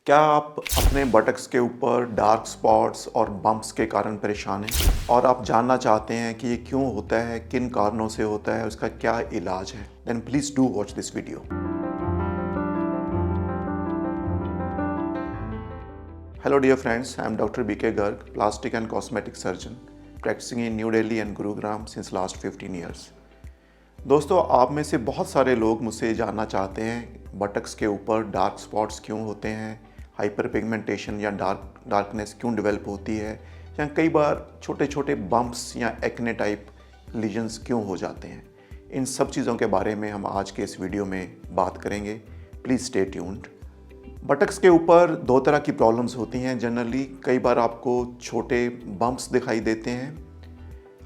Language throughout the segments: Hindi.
क्या आप अपने बटक्स के ऊपर डार्क स्पॉट्स और बम्प्स के कारण परेशान हैं और आप जानना चाहते हैं कि ये क्यों होता है, किन कारणों से होता है, उसका क्या इलाज है? Then please do watch this video. Hello dear friends, I am doctor BK Garg, plastic and cosmetic surgeon practicing in New Delhi and Gurugram since last 15 years. दोस्तों, आप में से बहुत सारे लोग मुझसे जानना चाहते हैं बटक्स के ऊपर डार्क स्पॉट्स क्यों होते हैं, हाइपर पिगमेंटेशन या डार्कनेस क्यों डेवलप होती है, या कई बार छोटे छोटे बम्प्स या एक्ने टाइप लीजन्स क्यों हो जाते हैं। इन सब चीज़ों के बारे में हम आज के इस वीडियो में बात करेंगे। Please stay tuned. बटक्स के ऊपर दो तरह की प्रॉब्लम्स होती हैं जनरली। कई बार आपको छोटे बम्प्स दिखाई देते हैं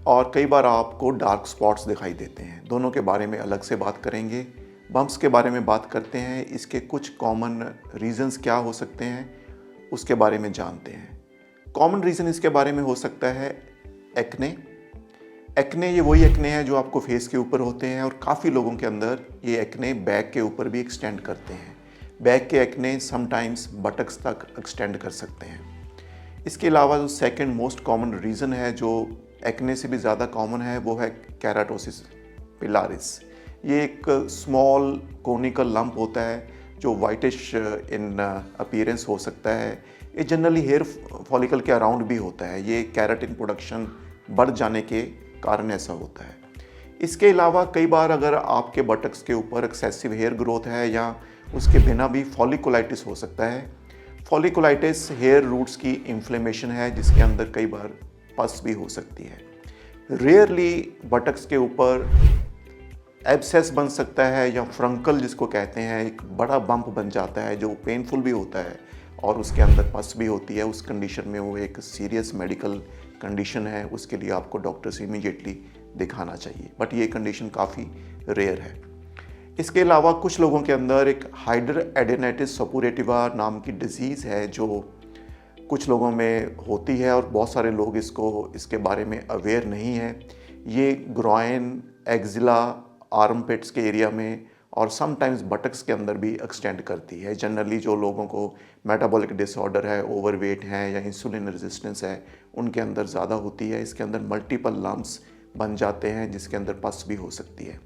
और कई बार आपको डार्क स्पॉट्स दिखाई देते हैं। दोनों के बारे में अलग से बात करेंगे। बम्प्स के बारे में बात करते हैं, इसके कुछ कॉमन रीजंस क्या हो सकते हैं उसके बारे में जानते हैं। कॉमन रीज़न इसके बारे में हो सकता है एक्ने। एक्ने ये वही एक्ने है जो आपको फेस के ऊपर होते हैं और काफ़ी लोगों के अंदर ये एक्ने बैक के ऊपर भी एक्सटेंड करते हैं। बैक के एक्ने समटाइम्स बटक्स तक एक्सटेंड कर सकते हैं। इसके अलावा जो सेकंड मोस्ट कॉमन रीज़न है, जो एक्ने से भी ज़्यादा कॉमन है, वो है केराटोसिस पिलारिस। ये एक स्मॉल कोनिकल लंप होता है जो वाइटिश इन अपीयरेंस हो सकता है। ये जनरली हेयर फॉलिकल के अराउंड भी होता है। ये कैराटिन प्रोडक्शन बढ़ जाने के कारण ऐसा होता है। इसके अलावा कई बार अगर आपके बटक्स के ऊपर एक्सेसिव हेयर ग्रोथ है या उसके बिना भी फॉलिकुलाइटिस हो सकता है। फॉलिकुलाइटिस हेयर रूट्स की इन्फ्लेमेशन है जिसके अंदर कई बार पस भी हो सकती है। रेयरली बटक्स के ऊपर एब्सेस बन सकता है या फ्रंकल जिसको कहते हैं, एक बड़ा बम्प बन जाता है जो पेनफुल भी होता है और उसके अंदर पस भी होती है। उस कंडीशन में वो एक सीरियस मेडिकल कंडीशन है, उसके लिए आपको डॉक्टर से इमीडिएटली दिखाना चाहिए, बट ये कंडीशन काफ़ी रेयर है। इसके अलावा कुछ लोगों के अंदर एक हाइड्रोएडेनिटिस सपुरेटिवा नाम की डिजीज़ है जो कुछ लोगों में होती है और बहुत सारे लोग इसके बारे में अवेयर नहीं है। ये ग्रॉइन, एक्जिला, आर्मपिट्स के एरिया में और समटाइम्स बटक्स के अंदर भी एक्सटेंड करती है। जनरली जो लोगों को मेटाबॉलिक डिसऑर्डर है, ओवरवेट है या इंसुलिन रेजिस्टेंस है, उनके अंदर ज़्यादा होती है। इसके अंदर मल्टीपल लम्प्स बन जाते हैं जिसके अंदर पस भी हो सकती है।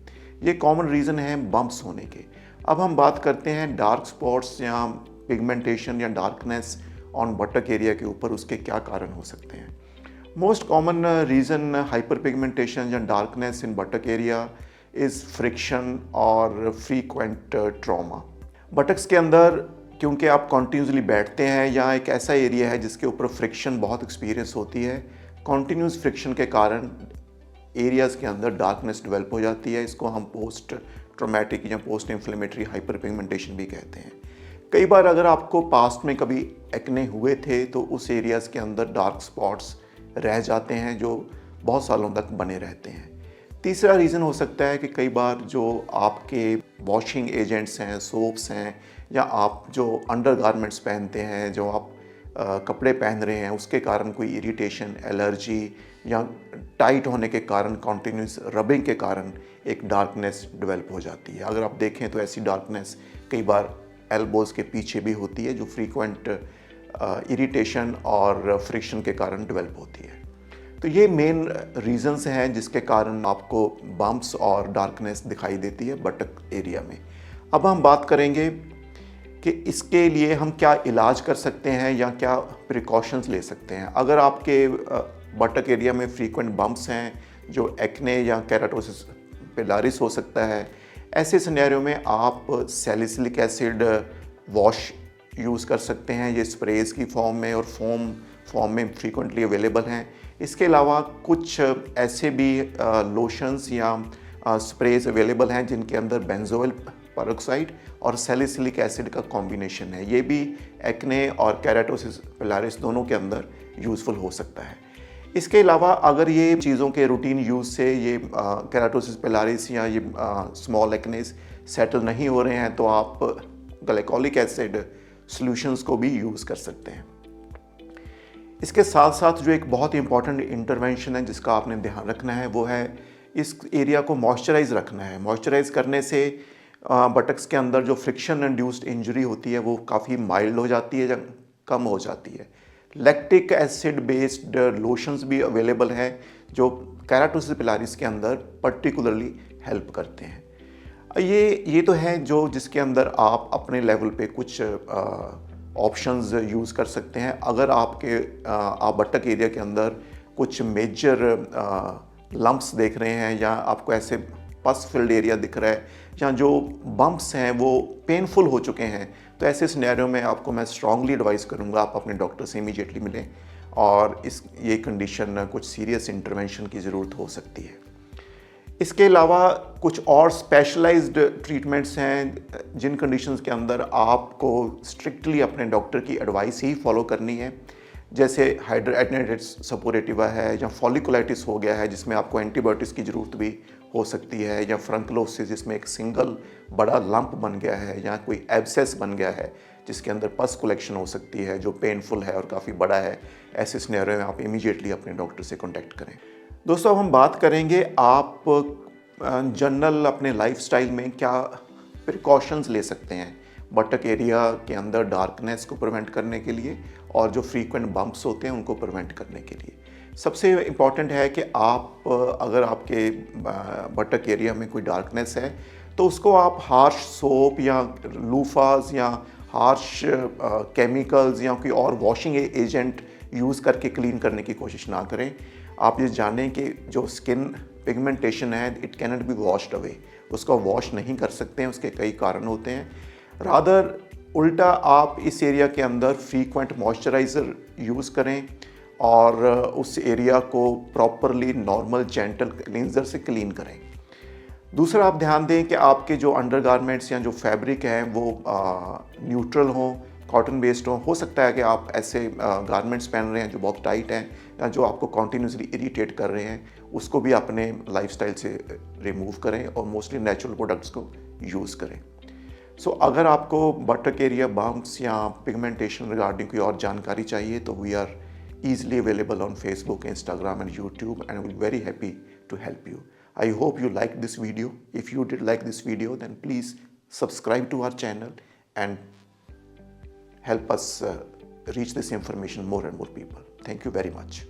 ये कॉमन रीज़न है बम्प्स होने के। अब हम बात करते हैं डार्क स्पॉट्स या पिगमेंटेशन या डार्कनेस ऑन बटक एरिया के ऊपर, उसके क्या कारण हो सकते हैं। Most common reason hyper pigmentation या darkness in buttock area is friction और फ्रीक्वेंट ट्रॉमा। बटक्स के अंदर क्योंकि आप कॉन्टीन्यूसली बैठते हैं या एक ऐसा एरिया है जिसके ऊपर फ्रिक्शन बहुत एक्सपीरियंस होती है, कॉन्टीन्यूस फ्रिक्शन के कारण एरियाज़ के अंदर डार्कनेस डेवलप हो जाती है। इसको हम पोस्ट ट्रॉमेटिक या पोस्ट इन्फ्लेमेटरी हाइपर पिगमेंटेशन भी कहते हैं। कई बार अगर आपको पास्ट में कभी एक्ने हुए थे तो उस एरियाज़ के अंदर डार्क स्पॉट्स रह जाते हैं जो बहुत सालों तक बने रहते हैं। तीसरा रीज़न हो सकता है कि कई बार जो आपके वॉशिंग एजेंट्स हैं, सोप्स हैं, या आप जो अंडर गारमेंट्स पहनते हैं, जो आप कपड़े पहन रहे हैं, उसके कारण कोई इरिटेशन, एलर्जी या टाइट होने के कारण, कॉन्टीन्यूस रबिंग के कारण एक डार्कनेस डेवलप हो जाती है। अगर आप देखें तो ऐसी डार्कनेस कई बार एल्बोज़ के पीछे भी होती है जो फ्रीक्वेंट इरिटेशन और फ्रिक्शन के कारण डेवलप होती है। तो ये मेन रीजंस हैं जिसके कारण आपको बम्प्स और डार्कनेस दिखाई देती है बटक एरिया में। अब हम बात करेंगे कि इसके लिए हम क्या इलाज कर सकते हैं या क्या प्रिकॉशंस ले सकते हैं। अगर आपके बटक एरिया में फ्रीक्वेंट बम्प्स हैं जो एक्ने या केराटोसिस पिलारिस हो सकता है, ऐसे सिनेरियो में आप सैलिसिलिक एसिड वॉश यूज़ कर सकते हैं। ये स्प्रेज की फॉर्म में और फॉर्म में फ्रीक्वेंटली अवेलेबल हैं। इसके अलावा कुछ ऐसे भी लोशंस या स्प्रेज अवेलेबल हैं जिनके अंदर बेंजोइल पेरोक्साइड और सैलिसिलिक एसिड का कॉम्बिनेशन है। ये भी एक्ने और केराटोसिस पिलारिस दोनों के अंदर यूज़फुल हो सकता है। इसके अलावा अगर ये चीज़ों के रूटीन यूज़ से ये केराटोसिस पिलारिस या ये स्मॉल एक्नेस सेटल नहीं हो रहे हैं तो आप ग्लाइकोलिक एसिड सॉल्यूशंस को भी यूज़ कर सकते हैं। इसके साथ साथ जो एक बहुत इंपॉर्टेंट इंटरवेंशन है जिसका आपने ध्यान रखना है वो है इस एरिया को मॉइस्चराइज़ रखना है। मॉइस्चराइज़ करने से बटक्स के अंदर जो फ्रिक्शन इंड्यूस्ड इंजरी होती है वो काफ़ी माइल्ड हो जाती है या कम हो जाती है। लैक्टिक एसिड बेस्ड लोशंस भी अवेलेबल हैं जो केराटोसिस पिलारिस के अंदर पर्टिकुलरली हेल्प करते हैं। ये तो है जो जिसके अंदर आप अपने लेवल पे कुछ ऑप्शंस यूज़ कर सकते हैं। अगर आप बटक एरिया के अंदर कुछ मेजर लंप्स देख रहे हैं या आपको ऐसे पस फिल्ड एरिया दिख रहा है या जो बम्प्स हैं वो पेनफुल हो चुके हैं, तो ऐसे सिनेरियो में आपको मैं स्ट्रांगली एडवाइस करूंगा आप अपने डॉक्टर से इमीडिएटली मिलें और ये कंडीशन कुछ सीरियस इंटरवेंशन की ज़रूरत हो सकती है। इसके अलावा कुछ और स्पेशलाइज्ड ट्रीटमेंट्स हैं जिन कंडीशंस के अंदर आपको स्ट्रिक्टली अपने डॉक्टर की एडवाइस ही फॉलो करनी है, जैसे हाइड्रोएडनेटिस सपोरेटिवा है या फॉलिकुलाइटिस हो गया है जिसमें आपको एंटीबायोटिक्स की ज़रूरत भी हो सकती है, या फ्रंकलोसिस जिसमें एक सिंगल बड़ा लंप बन गया है या कोई एब्सेस बन गया है जिसके अंदर पस कलेक्शन हो सकती है जो पेनफुल है और काफ़ी बड़ा है। ऐसे सिनेरियो में आप इमीडिएटली अपने डॉक्टर से कॉन्टैक्ट करें। दोस्तों, अब हम बात करेंगे आप जनरल अपने लाइफस्टाइल में क्या प्रिकॉशंस ले सकते हैं बटक एरिया के अंदर डार्कनेस को प्रिवेंट करने के लिए और जो फ्रीक्वेंट बम्प्स होते हैं उनको प्रिवेंट करने के लिए। सबसे इम्पॉर्टेंट है कि आप अगर आपके बटक एरिया में कोई डार्कनेस है तो उसको आप हार्श सोप या लूफाज या हार्श केमिकल्स या कोई और वॉशिंग एजेंट यूज़ करके क्लीन करने की कोशिश ना करें। आप ये जानें कि जो स्किन पिगमेंटेशन है it can not be washed away, उसको वॉश नहीं कर सकते हैं, उसके कई कारण होते हैं। रादर उल्टा आप इस एरिया के अंदर फ्रीक्वेंट मॉइस्चराइज़र यूज़ करें और उस एरिया को प्रॉपरली नॉर्मल जेंटल क्लींजर से क्लीन करें। दूसरा, आप ध्यान दें कि आपके जो अंडरगारमेंट्स या जो फैब्रिक हैं वो न्यूट्रल हों, कॉटन बेस्ड हो सकता है कि आप ऐसे गारमेंट्स पहन रहे हैं जो बहुत टाइट हैं या जो आपको कॉन्टीन्यूसली इरिटेट कर रहे हैं, उसको भी अपने लाइफस्टाइल से रिमूव करें और मोस्टली नेचुरल प्रोडक्ट्स को यूज़ करें। सो अगर आपको बटक एरिया बम्प्स या पिगमेंटेशन रिगार्डिंग कोई और जानकारी चाहिए तो we are easily available on Facebook, Instagram and YouTube, and we'll be very happy to help you. I hope you liked this video. If you did like this video, then please subscribe to our channel and help us reach this information more and more people. Thank you very much.